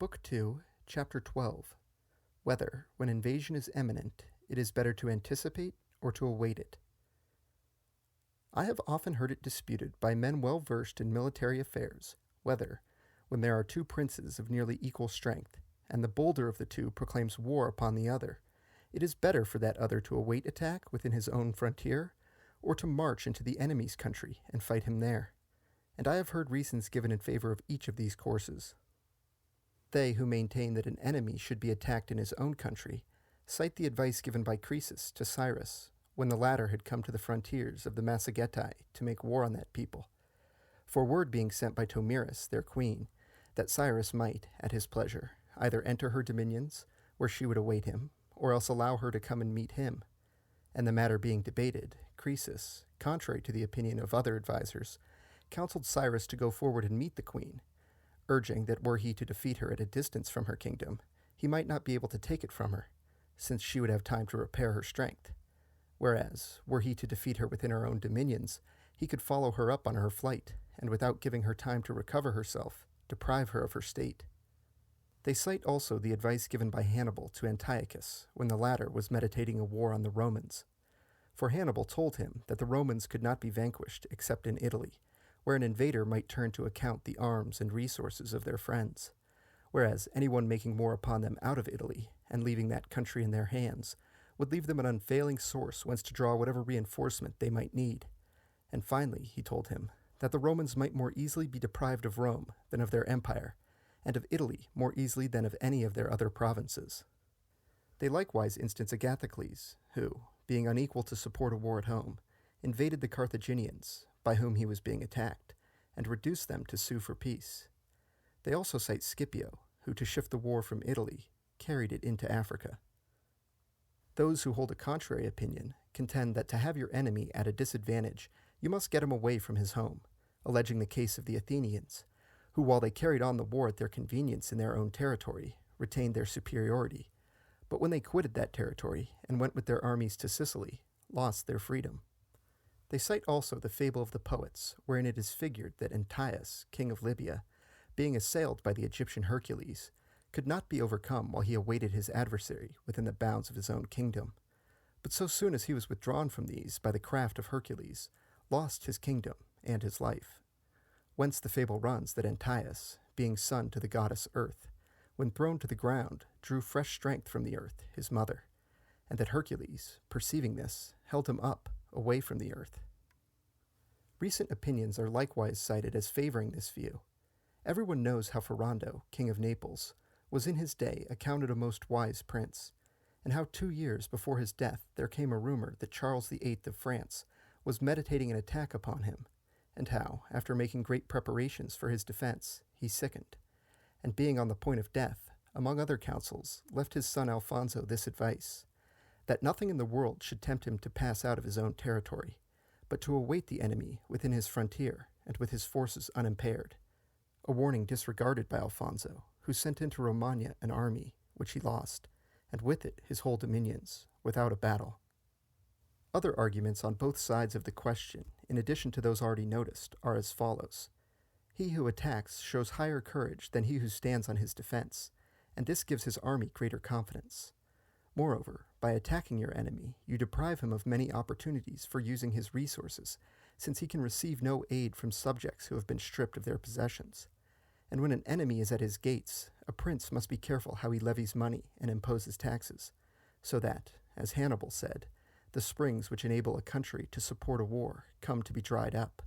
Book 2, Chapter 12. Whether, when invasion is imminent, it is better to anticipate or to await it. I have often heard it disputed by men well versed in military affairs, whether, when there are two princes of nearly equal strength, and the bolder of the two proclaims war upon the other, it is better for that other to await attack within his own frontier, or to march into the enemy's country and fight him there. And I have heard reasons given in favor of each of these courses. They who maintain that an enemy should be attacked in his own country cite the advice given by Croesus to Cyrus when the latter had come to the frontiers of the Machiavelli to make war on that people, for word being sent by Tomyris, their queen, that Cyrus might, at his pleasure, either enter her dominions, where she would await him, or else allow her to come and meet him. And the matter being debated, Croesus, contrary to the opinion of other advisers, counseled Cyrus to go forward and meet the queen, urging that were he to defeat her at a distance from her kingdom, he might not be able to take it from her, since she would have time to repair her strength. Whereas, were he to defeat her within her own dominions, he could follow her up on her flight, and without giving her time to recover herself, deprive her of her state. They cite also the advice given by Hannibal to Antiochus when the latter was meditating a war on the Romans. For Hannibal told him that the Romans could not be vanquished except in Italy, where an invader might turn to account the arms and resources of their friends, whereas anyone making war upon them out of Italy and leaving that country in their hands would leave them an unfailing source whence to draw whatever reinforcement they might need. And finally, he told him, that the Romans might more easily be deprived of Rome than of their empire, and of Italy more easily than of any of their other provinces. They likewise instance Agathocles, who, being unequal to support a war at home, invaded the Carthaginians, by whom he was being attacked, and reduced them to sue for peace. They also cite Scipio, who, to shift the war from Italy, carried it into Africa. Those who hold a contrary opinion contend that to have your enemy at a disadvantage, you must get him away from his home, alleging the case of the Athenians, who, while they carried on the war at their convenience in their own territory, retained their superiority, but when they quitted that territory and went with their armies to Sicily, lost their freedom. They cite also the fable of the poets, wherein it is figured that Antiochus, king of Libya, being assailed by the Egyptian Hercules, could not be overcome while he awaited his adversary within the bounds of his own kingdom, but so soon as he was withdrawn from these by the craft of Hercules, lost his kingdom and his life. Whence the fable runs that Antiochus, being son to the goddess Earth, when thrown to the ground, drew fresh strength from the earth, his mother, and that Hercules, perceiving this, held him up, away from the earth. Recent opinions are likewise cited as favoring this view. Everyone knows how Ferrando, king of Naples, was in his day accounted a most wise prince, and how 2 years before his death there came a rumor that Charles VIII of France was meditating an attack upon him, and how, after making great preparations for his defense, he sickened, and being on the point of death, among other counsels, left his son Alfonso this advice, that nothing in the world should tempt him to pass out of his own territory, but to await the enemy within his frontier and with his forces unimpaired, a warning disregarded by Alfonso, who sent into Romagna an army, which he lost, and with it his whole dominions, without a battle. Other arguments on both sides of the question, in addition to those already noticed, are as follows. He who attacks shows higher courage than he who stands on his defense, and this gives his army greater confidence. Moreover, by attacking your enemy, you deprive him of many opportunities for using his resources, since he can receive no aid from subjects who have been stripped of their possessions. And when an enemy is at his gates, a prince must be careful how he levies money and imposes taxes, so that, as Hannibal said, the springs which enable a country to support a war come to be dried up.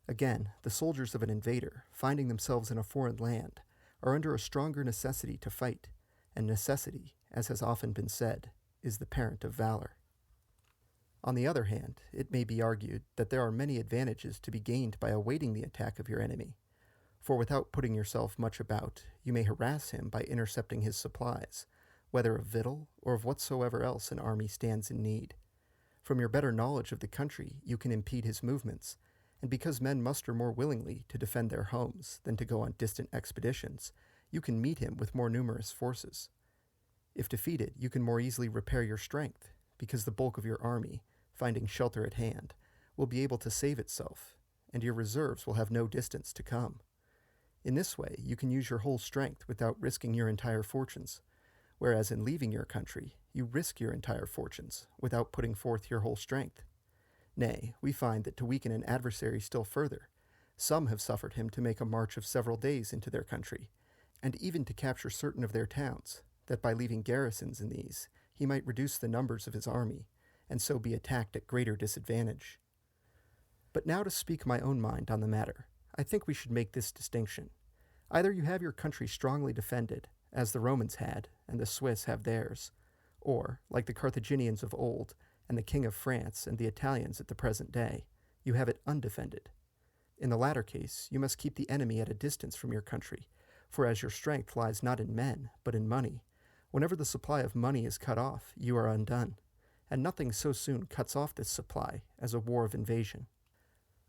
Again, the soldiers of an invader, finding themselves in a foreign land, are under a stronger necessity to fight, and necessity, as has often been said, is the parent of valor. On the other hand, it may be argued that there are many advantages to be gained by awaiting the attack of your enemy, for without putting yourself much about, you may harass him by intercepting his supplies, whether of victual or of whatsoever else an army stands in need. From your better knowledge of the country, you can impede his movements, and because men muster more willingly to defend their homes than to go on distant expeditions, you can meet him with more numerous forces. If defeated, you can more easily repair your strength, because the bulk of your army, finding shelter at hand, will be able to save itself, and your reserves will have no distance to come. In this way, you can use your whole strength without risking your entire fortunes, whereas in leaving your country, you risk your entire fortunes without putting forth your whole strength. Nay, we find that to weaken an adversary still further, some have suffered him to make a march of several days into their country, and even to capture certain of their towns, that by leaving garrisons in these, he might reduce the numbers of his army, and so be attacked at greater disadvantage. But now to speak my own mind on the matter, I think we should make this distinction. Either you have your country strongly defended, as the Romans had, and the Swiss have theirs, or, like the Carthaginians of old, and the King of France and the Italians at the present day, you have it undefended. In the latter case, you must keep the enemy at a distance from your country, for as your strength lies not in men, but in money, whenever the supply of money is cut off, you are undone, and nothing so soon cuts off this supply as a war of invasion,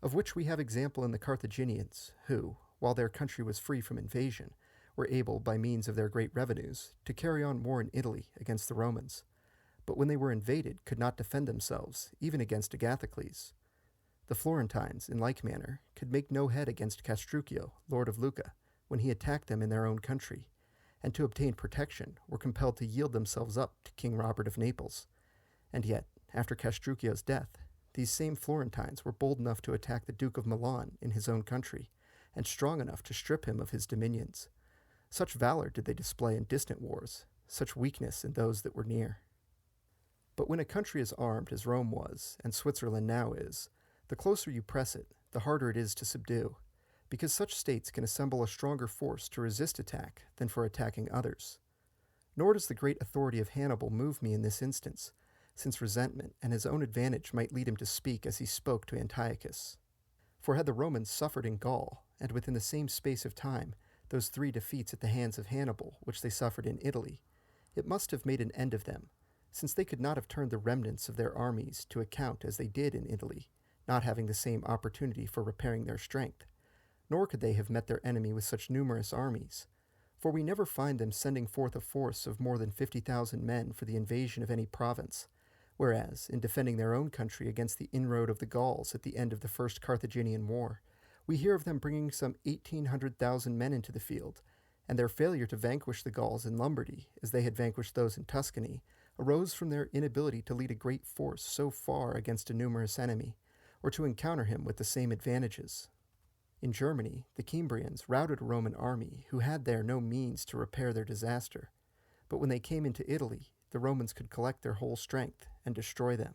of which we have example in the Carthaginians, who, while their country was free from invasion, were able, by means of their great revenues, to carry on war in Italy against the Romans, but when they were invaded could not defend themselves, even against Agathocles. The Florentines, in like manner, could make no head against Castruccio, lord of Lucca, when he attacked them in their own country, and to obtain protection were compelled to yield themselves up to King Robert of Naples. And yet, after Castruccio's death, these same Florentines were bold enough to attack the Duke of Milan in his own country, and strong enough to strip him of his dominions. Such valor did they display in distant wars, such weakness in those that were near. But when a country is armed as Rome was, and Switzerland now is, the closer you press it, the harder it is to subdue, because such states can assemble a stronger force to resist attack than for attacking others. Nor does the great authority of Hannibal move me in this instance, since resentment and his own advantage might lead him to speak as he spoke to Antiochus. For had the Romans suffered in Gaul, and within the same space of time, those 3 defeats at the hands of Hannibal which they suffered in Italy, it must have made an end of them, since they could not have turned the remnants of their armies to account as they did in Italy, not having the same opportunity for repairing their strength, nor could they have met their enemy with such numerous armies, for we never find them sending forth a force of more than 50,000 men for the invasion of any province, whereas, in defending their own country against the inroad of the Gauls at the end of the First Carthaginian War, we hear of them bringing some 1,800,000 men into the field, and their failure to vanquish the Gauls in Lombardy, as they had vanquished those in Tuscany, arose from their inability to lead a great force so far against a numerous enemy, or to encounter him with the same advantages. In Germany, the Cimbrians routed a Roman army who had there no means to repair their disaster, but when they came into Italy, the Romans could collect their whole strength and destroy them.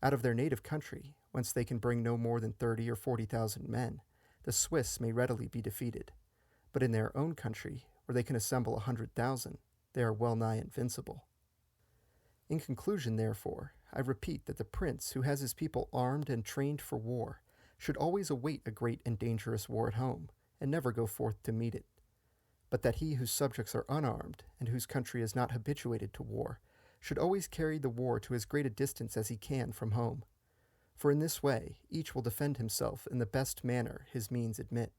Out of their native country, whence they can bring no more than 30 or 40,000 men, the Swiss may readily be defeated, but in their own country, where they can assemble 100,000, they are well nigh invincible. In conclusion, therefore, I repeat that the prince who has his people armed and trained for war should always await a great and dangerous war at home, and never go forth to meet it. But that he whose subjects are unarmed, and whose country is not habituated to war, should always carry the war to as great a distance as he can from home. For in this way each will defend himself in the best manner his means admit.